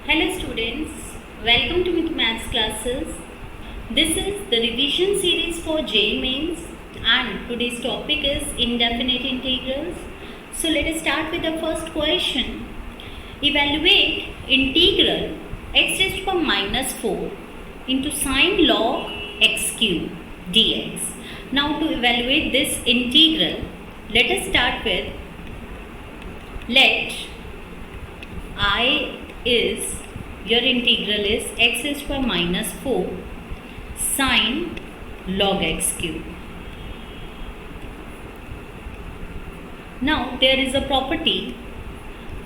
Hello students, welcome to Maths classes. This is the revision series for JEE Mains and today's topic is indefinite integrals. So let us start with the first question. Evaluate integral x raised to power minus 4 into sine log x cube dx. Now to evaluate this integral, let us start with let I is your integral is x raised to power minus 4 sine log x cube. Now there is a property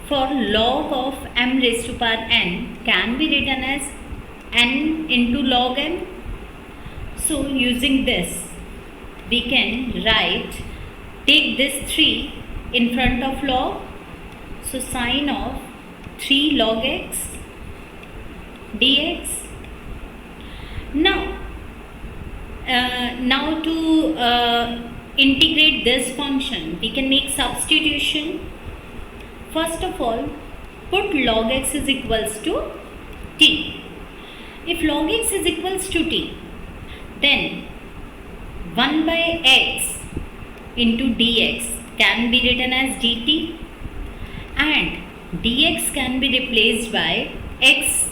for log of m raised to power n can be written as n into log m. So using this we can write, take this 3 in front of log, so sine of 3 log x dx. Now to integrate this function, we can make substitution. First of all, put log x is equals to t. If log x is equals to t, then 1 by x into dx can be written as dt, and dx can be replaced by x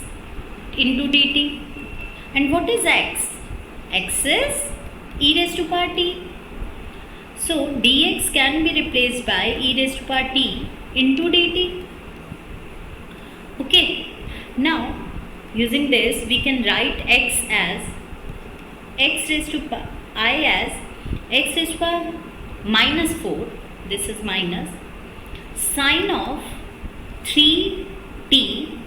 into dt. And what is x? X is e raised to power t. So dx can be replaced by e raised to power t into dt. Okay. Now using this we can write x as x raised to power I as x raised to power minus 4. This is minus sine of 3t,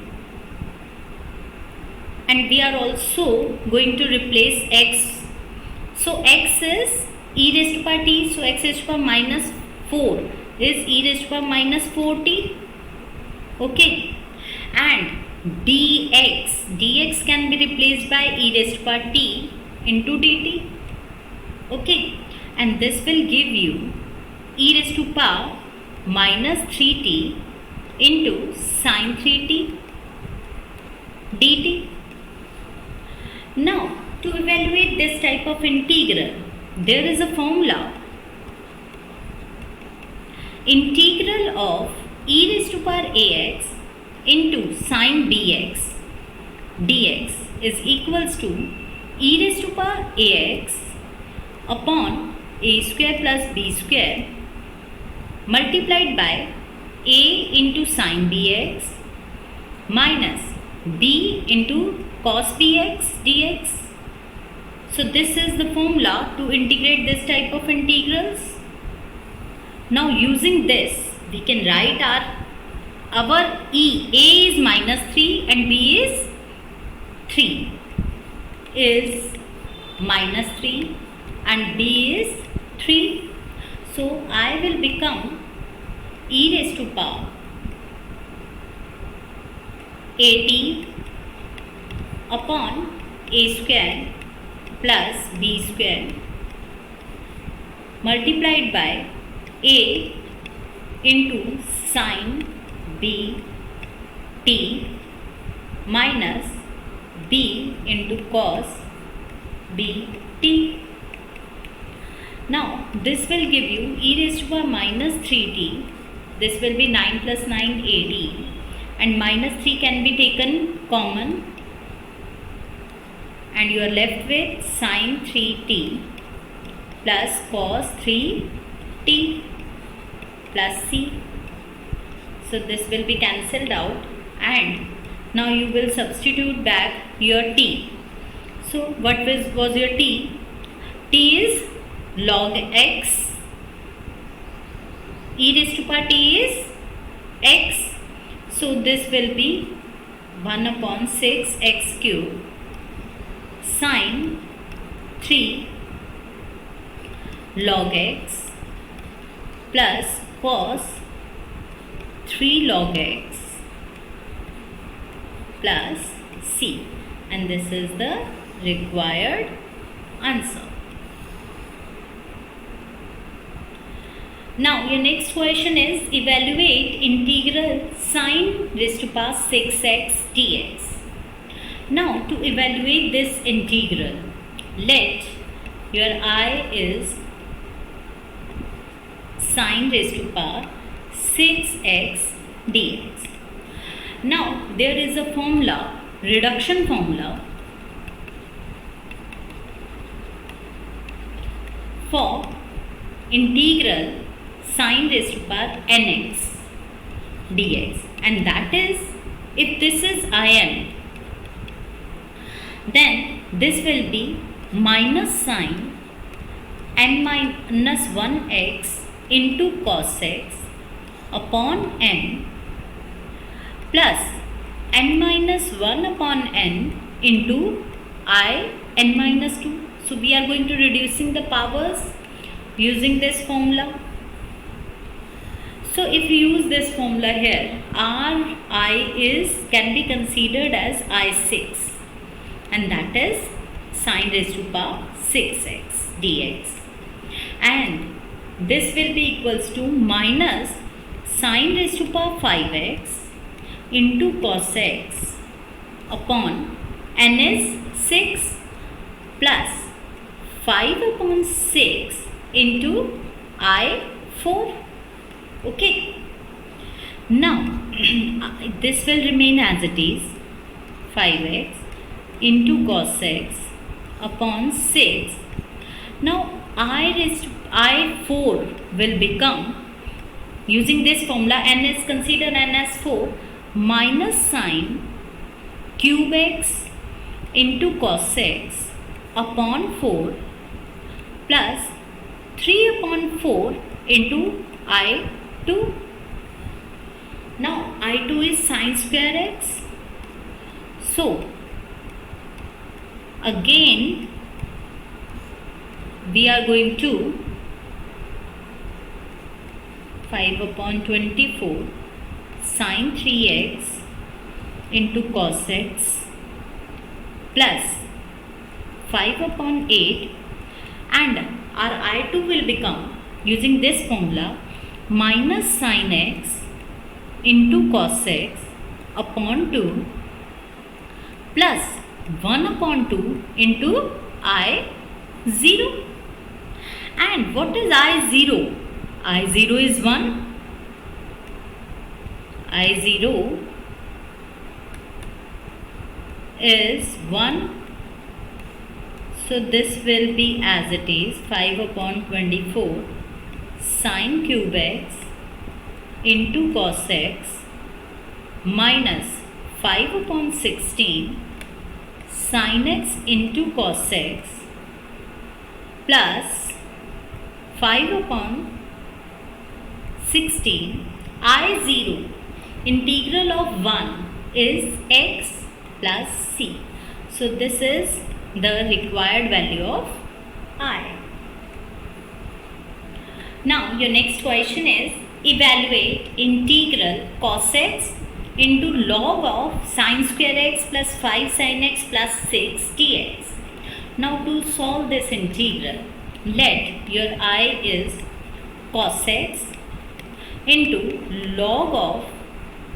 and we are also going to replace x. So x is e raised to power t, so x raised to power minus 4 is e raised to power minus 4t. Okay, and dx can be replaced by e raised to power t into dt. Okay, and this will give you e raised to power minus 3t into sine 3t dt. Now to evaluate this type of integral, there is a formula. Integral of e raised to power ax into sine bx dx is equals to e raised to power ax upon a square plus b square multiplied by a into sine bx minus b into cos bx dx. So this is the formula to integrate this type of integrals. Now using this we can write our e. A is minus 3 and b is 3 is minus 3 and b is 3. So I will become e raised to power at upon a square plus b square multiplied by a into sine b t minus b into cos b t. Now this will give you e raised to power minus 3t. This will be 9 plus 9 18, and minus 3 can be taken common, and you are left with sine 3t plus cos 3t plus c. So this will be cancelled out, and now you will substitute back your t. So what was your t? T is log x, e raised to power t is x. So this will be 1 upon 6 x cube sine 3 log x plus cos 3 log x plus c, and this is the required answer. Now your next question is evaluate integral sine raised to power 6x dx. Now to evaluate this integral, let your I is sine raised to power 6x dx. Now there is a formula, reduction formula for integral sine raised to power nx dx, and that is, if this is Im, then this will be minus sine n minus 1x into cos x upon n plus n minus 1 upon n into I n minus 2. So we are going to reducing the powers using this formula. So if you use this formula here, Ri can be considered as I6, and that is sine raised to power 6x dx, and this will be equals to minus sine raised to power 5x into cos x upon n is 6 plus 5 upon 6 into I4. Okay. Now this will remain as it is, 5x into cos x upon 6. Now I4 will become, using this formula, n is considered n as 4, minus sine cube x into cos x upon 4 plus 3 upon 4 into I2. Now I2 is sine square x. So again we are going to 5 upon 24 sine 3x into cos x plus 5 upon 8, and our I2 will become, using this formula, minus sine x into cos x upon 2 plus 1 upon 2 into I0. And what is I0? I0 is 1. I0 is 1. So this will be as it is, 5 upon 24 sine cube x into cos x minus 5 upon 16 sine x into cos x plus 5 upon 16 I0. Integral of 1 is x plus c. So this is the required value of I. Now your next question is evaluate integral cos x into log of sine square x plus 5 sin x plus 6 dx. Now to solve this integral, let your I is cos x into log of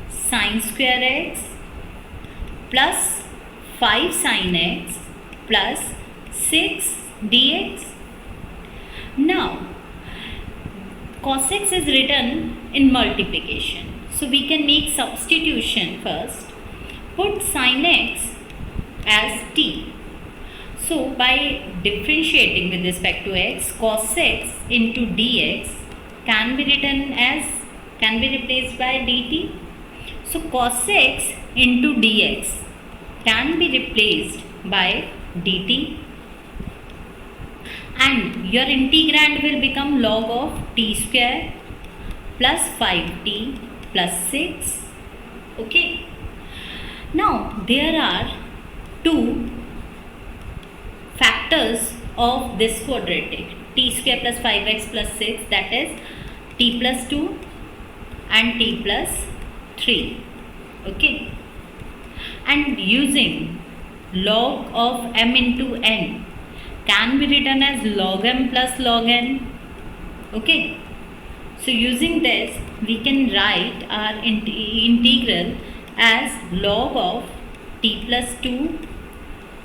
sine square x plus 5 sin x plus 6 dx. Now cos x is written in multiplication, so we can make substitution first. Put sin x as t. So by differentiating with respect to x, cos x into dx can be replaced by dt. So cos x into dx can be replaced by dt, and your integrand will become log of t square plus 5t plus 6. Okay. Now there are two factors of this quadratic, t square plus 5x plus 6, that is t plus 2 and t plus 3. Okay. And using log of m into n can be written as log m plus log n. Okay. So using this, we can write our integral as log of t plus 2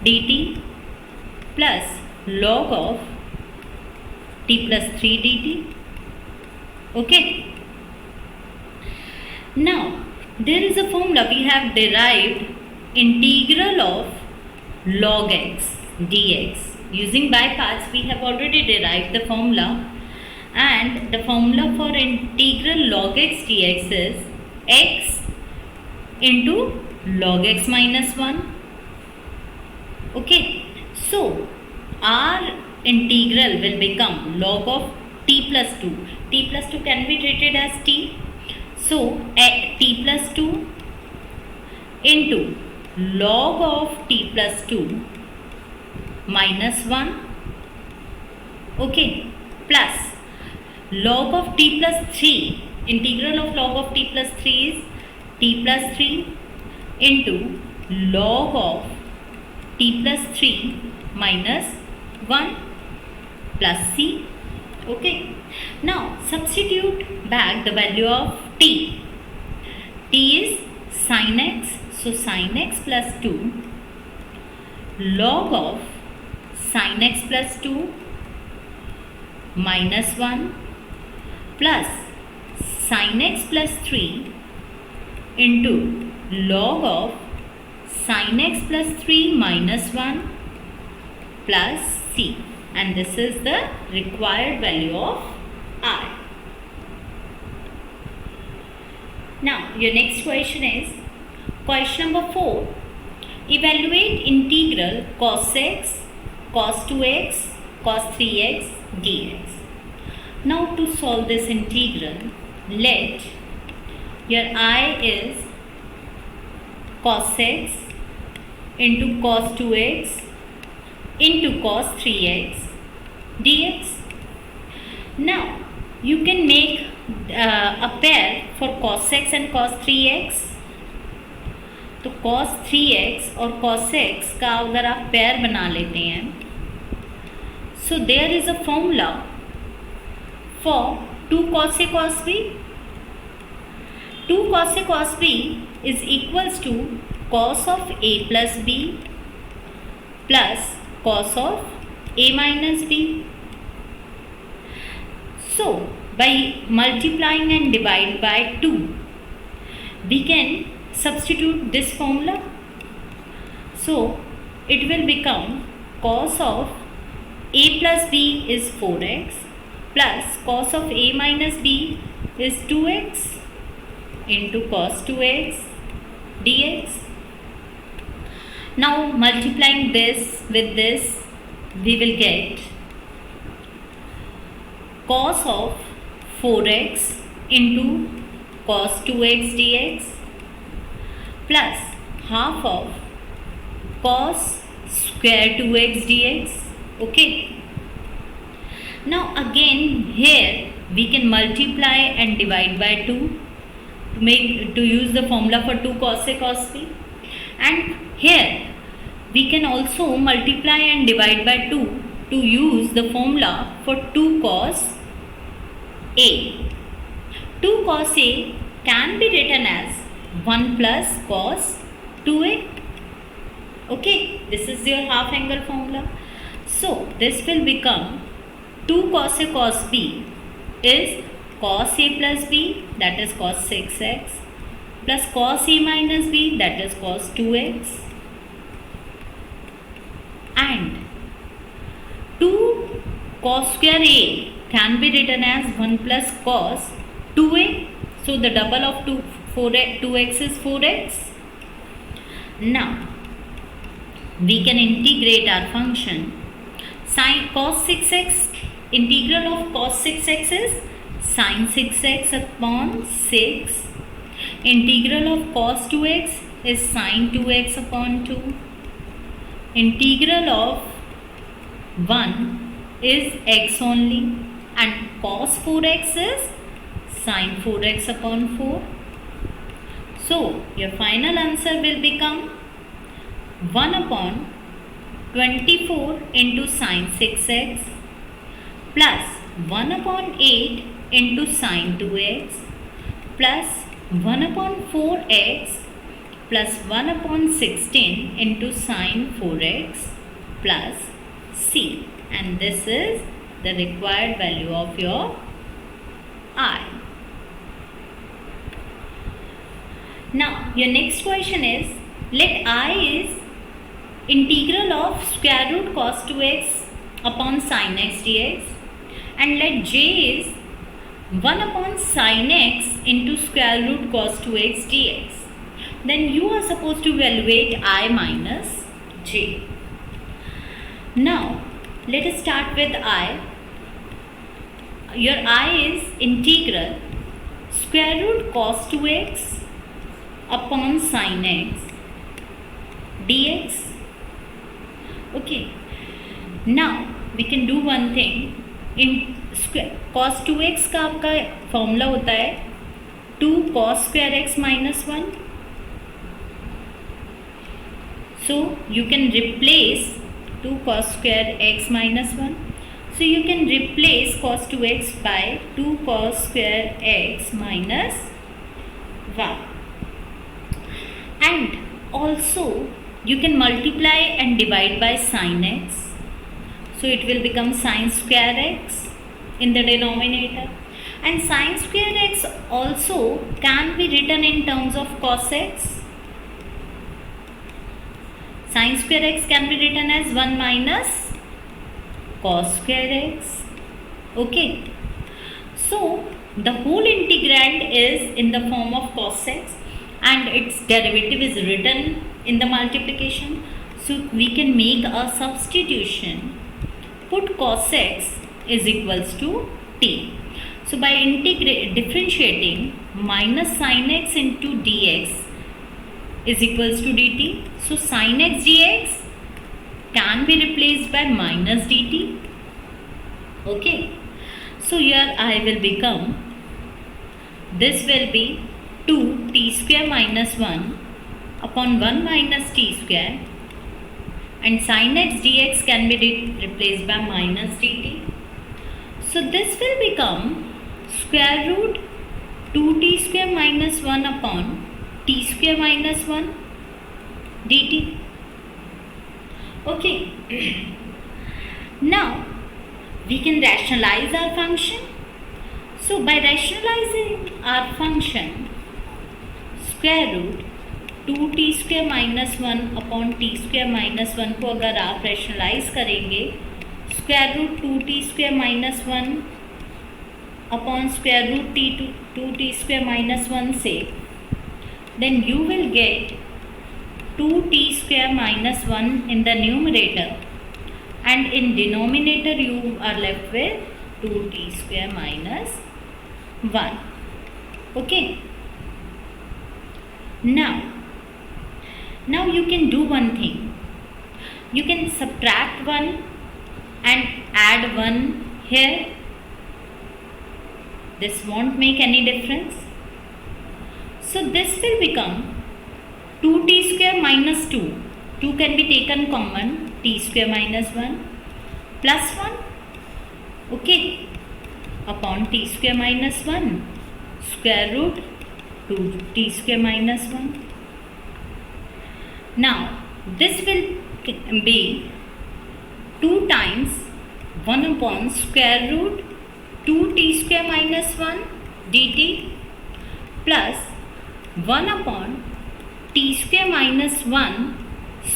dt plus log of t plus 3 dt. Okay. Now, there is a formula we have derived integral of log x dx. Using by parts, we have already derived the formula, and the formula for integral log x dx is x into log x minus 1. Okay, so our integral will become log of t plus 2. T plus 2 can be treated as t. So t plus 2 into log of t plus 2 minus 1, okay, plus log of t plus 3, integral of log of t plus 3 is t plus 3 into log of t plus 3 minus 1 plus c. Okay, now substitute back the value of t. T is sin x, so sin x plus 2 log of sin x plus 2 minus 1 plus sin x plus 3 into log of sin x plus 3 minus 1 plus c, and this is the required value of r. Now your next question is question number 4. Evaluate integral cos x, cos 2x, cos 3x dx. Now to solve this integral, let your I is cos x into cos 2x into cos 3x dx. Now you can make a pair for cos x and cos 3x. तो cos 3x और cos x का अगर आप pair बना लेते हैं, so there is a formula for 2 cos a cos b. 2 cos a cos b is equals to cos of a plus b plus cos of a minus b. So by multiplying and divide by 2, we can substitute this formula. So it will become cos of a plus b is 4x plus cos of a minus b is 2x into cos 2x dx. Now multiplying this with this, we will get cos of 4x into cos 2x dx plus half of cos square 2x dx. Okay. Now again here we can multiply and divide by 2 to use the formula for 2 cos a cos b, and here we can also multiply and divide by 2 to use the formula for 2 cos a. 2 cos a can be written as 1 plus cos 2a. Okay, this is your half angle formula. So this will become 2 cos a cos b is cos a plus b, that is cos 6x, plus cos a minus b, that is cos 2x, and 2 cos square a can be written as 1 plus cos 2a. So the double of 2x is 4x. Now we can integrate our function. Sin cos 6x, integral of cos 6x is sin 6x upon 6. Integral of cos 2x is sin 2x upon 2. Integral of 1 is x only, and cos 4x is sin 4x upon 4. So your final answer will become 1 upon 24 into sin 6x plus 1 upon 8 into sine 2x plus 1 upon 4x plus 1 upon 16 into sine 4x plus c, and this is the required value of your I. Now your next question is, let I is integral of square root cos 2x upon sin x dx, and let j is 1 upon sin x into square root cos 2x dx. Then you are supposed to evaluate I minus j. Now let us start with I. Your I is integral square root cos 2x upon sin x dx. Okay, now we can do one thing. In cos 2x का आपका formula होता है 2 cos square x minus 1. So you can replace 2 cos square x minus 1. So you can replace cos 2x by 2 cos square x minus 1. And also you can multiply and divide by sin x. So it will become sin square x in the denominator. And sin square x also can be written in terms of cos x. Sin square x can be written as 1 minus cos square x. Okay. So the whole integrand is in the form of cos x and its derivative is written in the multiplication. So we can make a substitution. Put cos x is equals to t. So by differentiating, minus sin x into dx is equals to dt. So sin x dx can be replaced by minus dt. Okay. So here I will become, this will be 2 t square minus 1 upon 1 minus t square, and sin x dx can be replaced by minus dt. So this will become square root 2t square minus 1 upon t square minus 1 dt. Okay. Now we can rationalize our function. So by rationalizing our function, square root 2t square minus 1 upon t square minus 1 को अगर आप rationalize करेंगे square root 2t square minus 1 upon square root 2t square minus 1 से, then you will get 2t square minus 1 in the numerator, and in denominator you are left with 2t square minus 1. Okay. Now you can do one thing. You can subtract 1 and add 1 here. This won't make any difference. So this will become 2t square minus 2. 2 can be taken common, t square minus 1 plus 1. Okay. Upon t square minus 1 square root 2t square minus 1. Now this will be 2 times 1 upon square root 2t square minus 1 dt plus 1 upon t square minus 1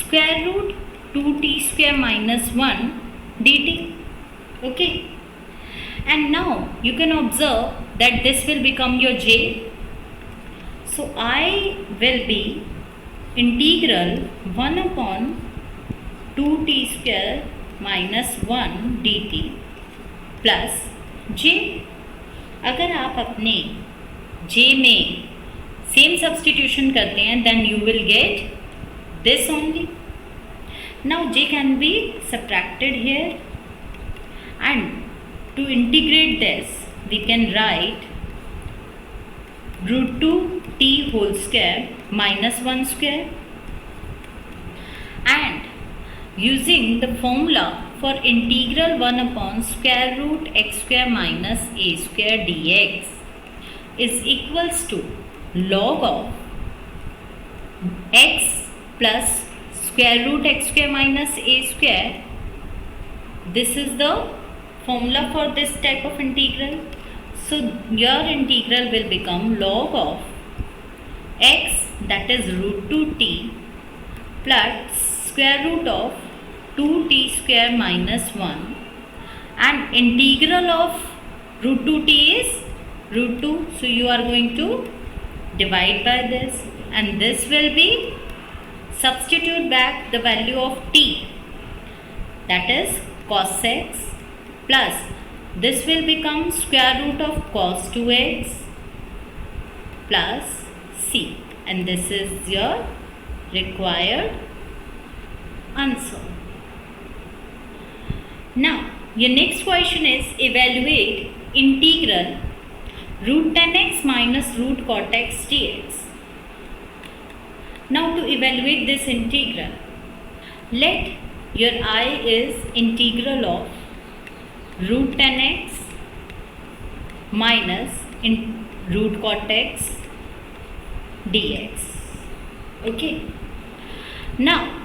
square root 2t square minus 1 dt. Okay. And now you can observe that this will become your j. So I will be integral 1 upon 2t square minus 1 dt plus j. अगर आप अपने j में same substitution करते हैं then you will get this only. Now j can be subtracted here, and to integrate this we can write root 2 t whole square minus 1 square, and using the formula for integral 1 upon square root x square minus a square dx is equals to log of x plus square root x square minus a square. This is the formula for this type of integral. So your integral will become log of x, that is root 2t, plus square root of 2t square minus 1, and integral of root 2t is root 2. So you are going to divide by this, and this will be, substitute back the value of t, that is cos x, plus this will become square root of cos 2x plus c, and this is your required answer. Now your next question is evaluate integral root 10x minus root cot x dx. Now to evaluate this integral, let your I is integral of root 10x minus root cot x dx. Okay. Now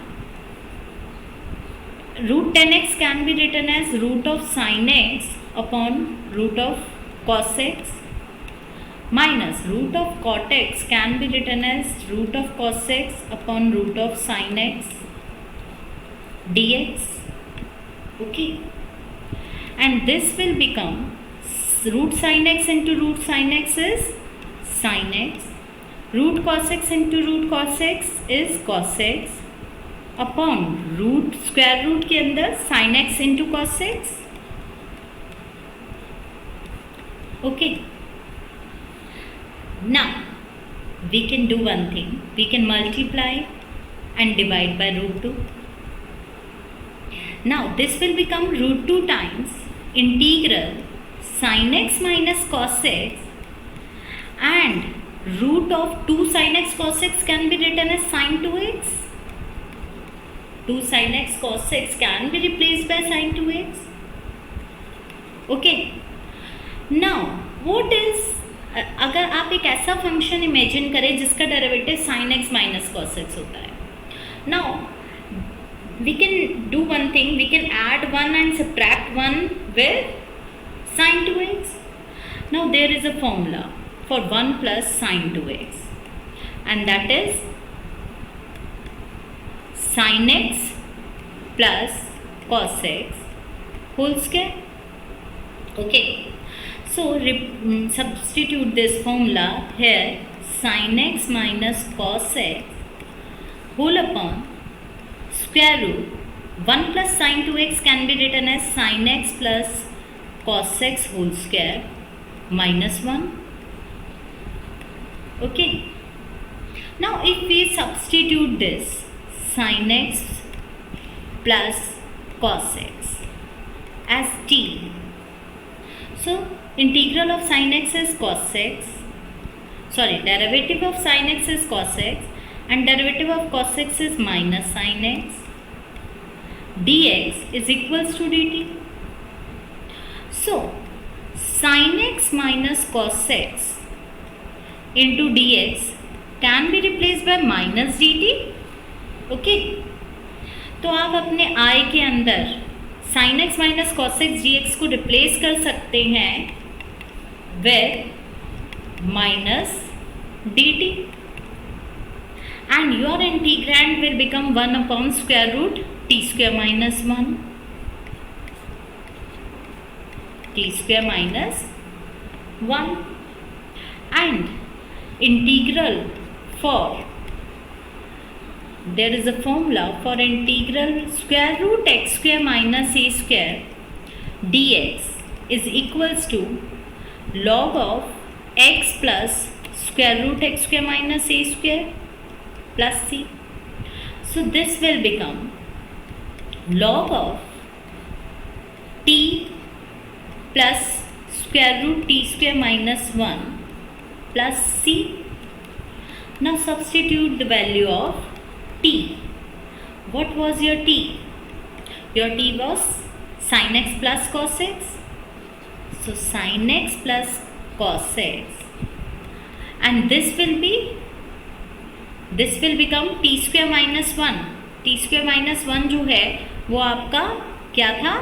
root 10x can be written as root of sin x upon root of cos x, minus root of cot x can be written as root of cos x upon root of sin x dx. Okay. And this will become root sin x into root sin x is sin x, root cos x into root cos x is cos x, upon root square root के अंदर sin x into cos x. Okay. Now we can do one thing, we can multiply and divide by root 2. Now this will become root 2 times integral sin x minus cos x, and root of 2 sin x cos x can be written as sin 2x. 2 sin x cos x can be replaced by sin 2x. Okay. Now what is, अगर आप एक ऐसा function imagine करें जिसका derivative sin x minus cos x होता है. Now we can do one thing, we can add 1 and subtract 1 with sin 2x. Now there is a formula for 1 plus sin 2x, and that is sin x plus cos x whole square. Okay. So substitute this formula here, sin x minus cos x whole upon square root 1 plus sin 2x can be written as sin x plus cos x whole square minus 1. Okay. Now if we substitute this sin x plus cos x as t, so integral of sin x is cos x, sorry, derivative of sin x is cos x, and derivative of cos x is minus sin x, dx is equals to dt. So sin x minus cos x into dx can be replaced by minus dt. Okay. तो आप अपने I के अंदर sin x minus cos x dx को replace कर सकते हैं with minus dt, and your integrand will become 1 upon square root t square minus 1, t square minus 1, and integral for, there is a formula for integral square root x square minus a square dx is equals to log of x plus square root x square minus a square plus c. So this will become log of t plus square root t square minus 1 plus c. Now substitute the value of t. What was your t? your t was sin x plus cos x. So sin x plus cos x, and this will become t square minus 1. t square minus 1 जो है वो आपका क्या था,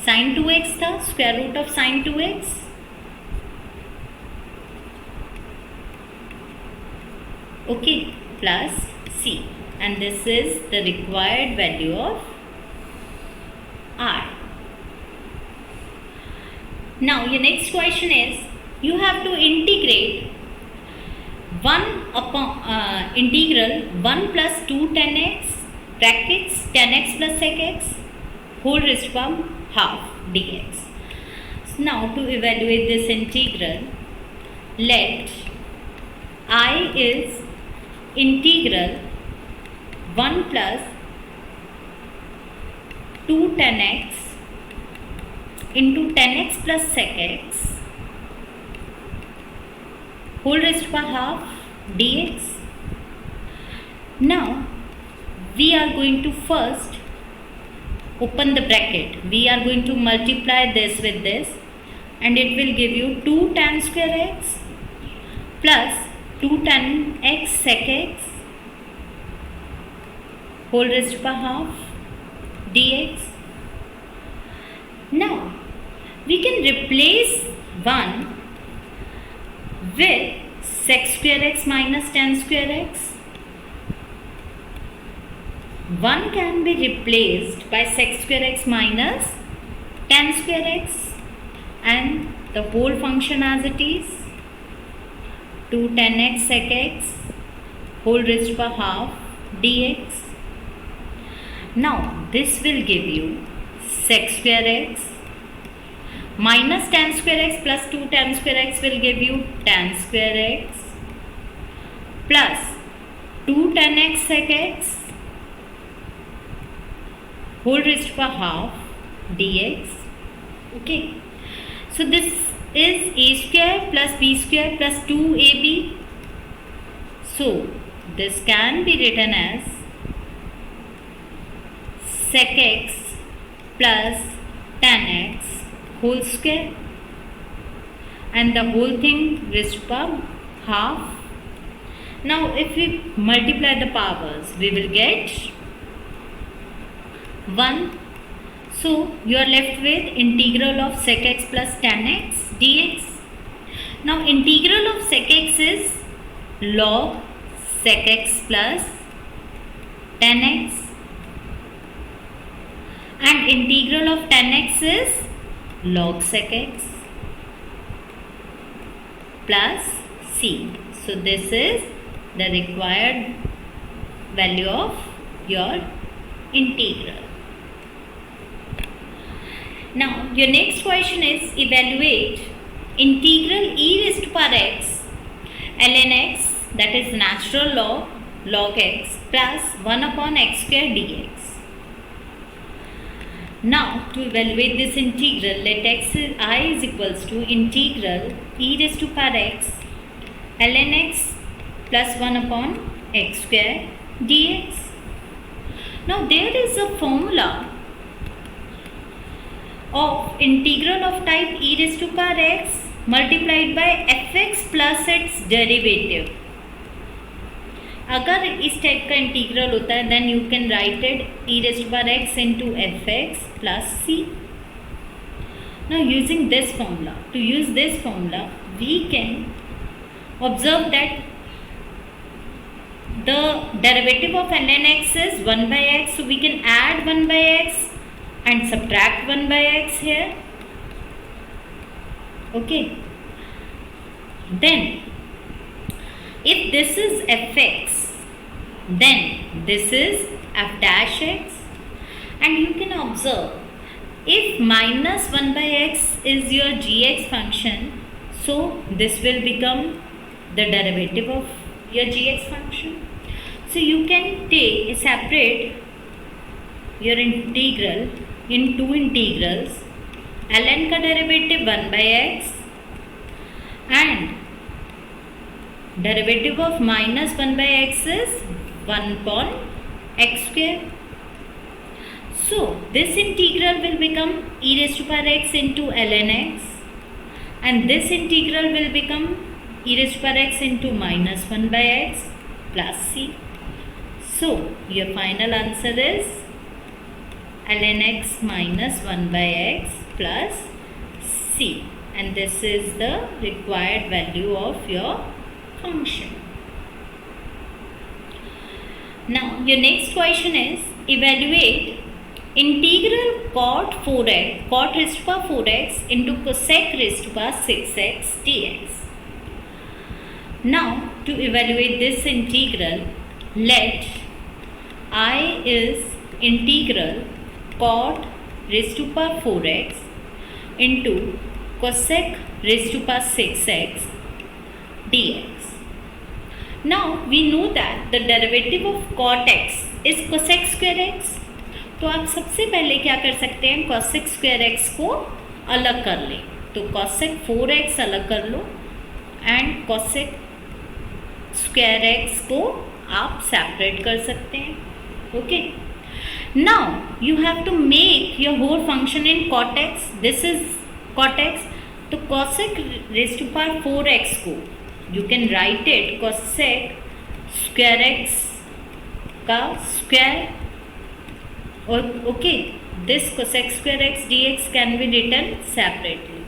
sin 2x था, square root of sin 2x. Okay, plus c, and this is the required value of r. Now your next question is, you have to integrate integral 1 plus 2 tan x brackets tan x plus sec x whole raised to power half dx. So now to evaluate this integral, let I is integral 1 plus 2 tan x into tan x plus sec x whole raised to power half dx. Now we are going to first open the bracket. We are going to multiply this with this, and it will give you 2 tan square x plus 2 tan x sec x whole raised to power half dx. Now we can replace 1 with sec square x minus tan square x. 1 can be replaced by sec square x minus tan square x, and the whole function as it is 2 tan x sec x whole raised to power half dx. Now this will give you sec square x minus tan square x plus 2 tan square x will give you tan square x plus 2 tan x sec x whole raised to power half dx. Okay, so this is a square plus b square plus 2ab. So this can be written as sec x plus tan x whole square, and the whole thing raised to power half. Now if we multiply the powers, we will get 1. So you are left with integral of sec x plus tan x dx. Now integral of sec x is log sec x plus tan x, and integral of tan x is log sec x plus c. So this is the required value of your integral. Now your next question is, evaluate integral e raised to power x ln x, that is natural log x plus 1 upon x square dx. Now to evaluate this integral, let I is equals to integral e raised to power x ln x plus 1 upon x square dx. Now there is a formula of integral of type e raised to power x multiplied by fx plus its derivative. अगर इस type का integral होता है, then you can write it e raised to power x into fx plus c. Now using this formula, to use this formula, we can observe that the derivative of ln x is 1 by x, so we can add 1 by x and subtract 1 by x here. Okay, then if this is fx, then this is f dash x, and you can observe if minus 1 by x is your gx function, so this will become the derivative of your gx function. So you can separate your integral in two integrals. ln का derivative 1 by x and derivative of minus 1 by x is 1 upon x square. So this integral will become e raised to power x into ln x, and this integral will become e raised to power x into minus 1 by x plus c. So your final answer is ln x minus 1 by x plus c, and this is the required value of your function. Now your next question is evaluate integral cot 4x, cot raised to power 4x into cosec raised to power 6x dx. Now to evaluate this integral, let I is integral cot raised to power 4x into cosec raised to power 6x dx. Now we know that the derivative of cot x is cosec square x. तो आप सबसे पहले क्या कर सकते हैं, cosec square x को अलग कर लें. तो cosec 4x अलग कर लो एंड cosec square x को आप सेपरेट कर सकते हैं. Okay, now you have to make your whole function in cot x. This is cot x. तो cosec raised to power 4x को you can write it cosec square x का square. Okay, this cosec square x dx can be written separately.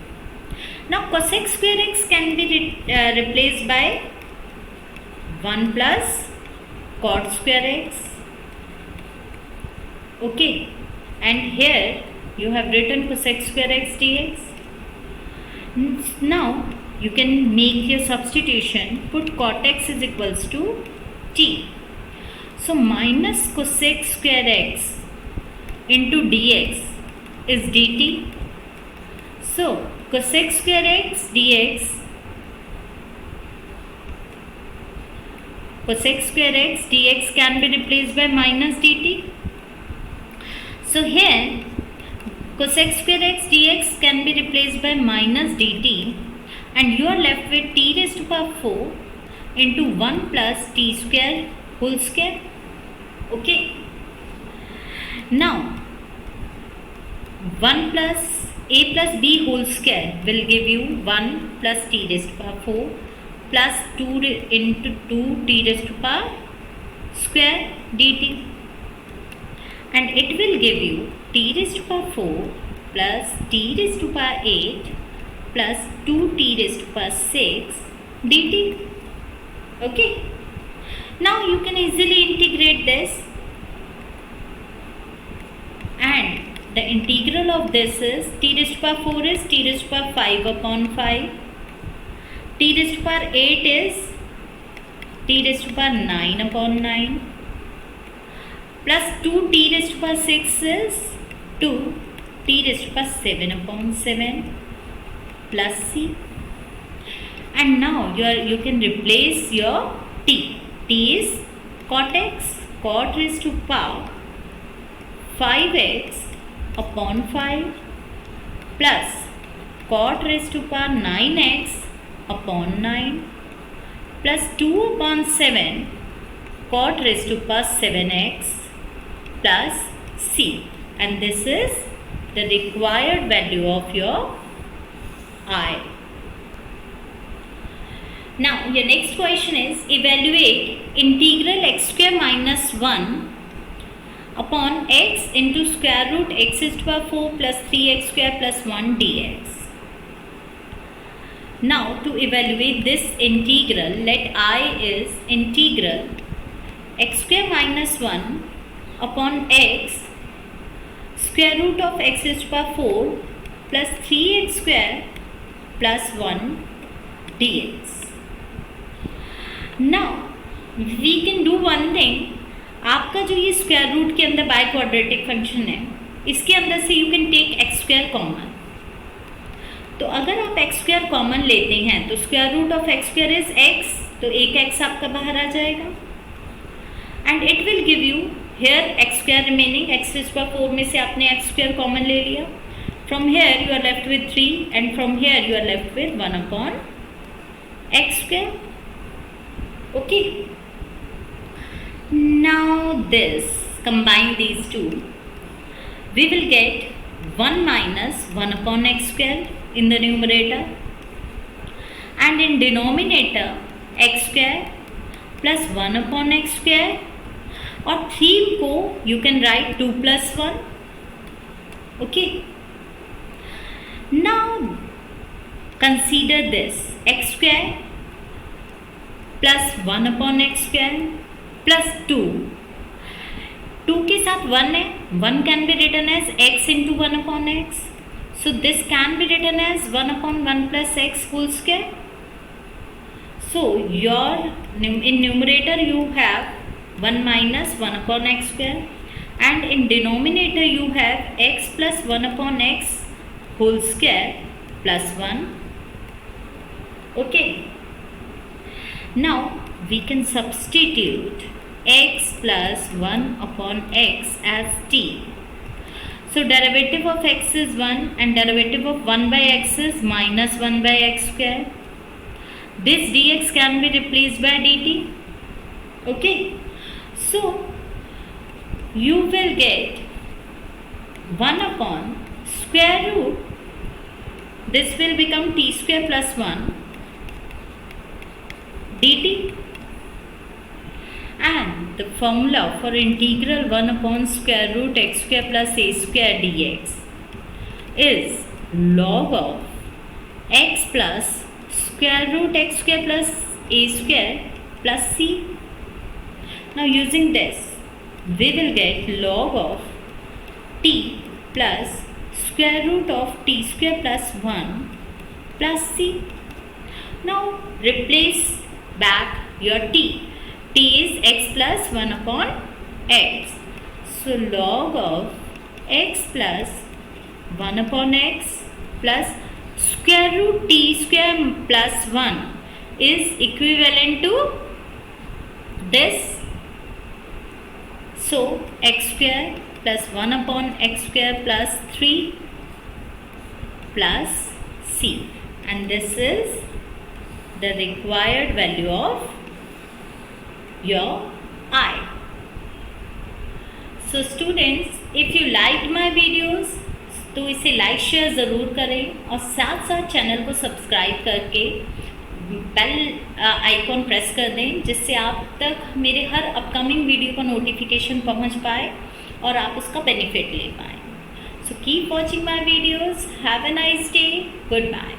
Now cosec square x can be replaced by 1 plus cot square x. Okay, and here you have written cosec square x dx. Now you can make your substitution. Put cot x is equals to t. So minus cosec square x into dx is dt. So cosec square x dx, cosec square x dx can be replaced by minus dt. So here cosec square x dx can be replaced by minus dt, and you are left with t raised to power 4 into 1 plus t square whole square. Okay, now 1 plus a plus b whole square will give you 1 plus t raised to power 4 plus 2 into 2 t raised to power square dt, and it will give you t raised to power 4 plus t raised to power 8 plus 2 t raised to power 6 dt. Okay, now you can easily integrate this, and the integral of this is t raised to power 4 is t raised to power 5 upon 5, t raised to power 8 is t raised to power 9 upon 9, plus 2 t raised to power 6 is 2 t raised to power 7 upon 7 plus c. And now you can replace your t. T is cot x, cot raised to power 5x upon 5 plus cot raised to power 9x upon 9 plus 2 upon 7 cot raised to power 7x plus c, and this is the required value of your I. Now your next question is evaluate integral x square minus 1 upon x into square root x raised to power 4 plus 3x square plus 1 dx. Now to evaluate this integral, let I is integral x square minus 1 upon x square root of x raised to power 4 plus 3x square plus 1 dx. Now we can do one thing. आपका जो ये square root के अंदर by quadratic function है, इसके अंदर से you can take x square common. तो अगर आप एक्स स्क्वायर कॉमन लेते हैं तो square root of x square is x, तो एक एक्स आपका बाहर आ जाएगा, and it will give you here x square remaining. X raise to power 4 में से आपने एक्स स्क्वायर कॉमन ले लिया. From here you are left with 3 and from here you are left with 1 upon x square. Okay, now this, combine these two. we will get 1 minus 1 upon x square in the numerator, and in denominator x square plus 1 upon x square, और 3 को you can write 2 plus 1. Okay. Now consider this x square plus 1 upon x square plus 2. 2 के साथ 1 है, 1 can be written as x into 1 upon x. So this can be written as 1 upon 1 plus x whole square. So in numerator you have 1 minus 1 upon x square, and in denominator you have x plus 1 upon x whole square plus 1. Okay. Now we can substitute x plus 1 upon x as t. So derivative of x is 1 and derivative of 1 by x is minus 1 by x square. This dx can be replaced by dt. Okay. So you will get 1 upon square root. This will become t square plus 1 dt. And the formula for integral 1 upon square root x square plus a square dx is log of x plus square root x square plus a square plus c. Now using this we will get log of t plus square root of t square plus 1 plus c. Now replace back your t. T is x plus 1 upon x. So log of x plus 1 upon x plus square root t square plus 1 is equivalent to this. So x square plus 1 upon x square plus 3 plus c, and this is the required value of your I. So students, if you liked my videos तो इसे like share ज़रूर करें, और साथ साथ channel को subscribe करके bell icon press कर दें, जिससे आप तक मेरे हर अपकमिंग वीडियो का नोटिफिकेशन पहुंच पाए और आप उसका बेनिफिट ले पाएँ. So keep watching my videos. Have a nice day. Good bye.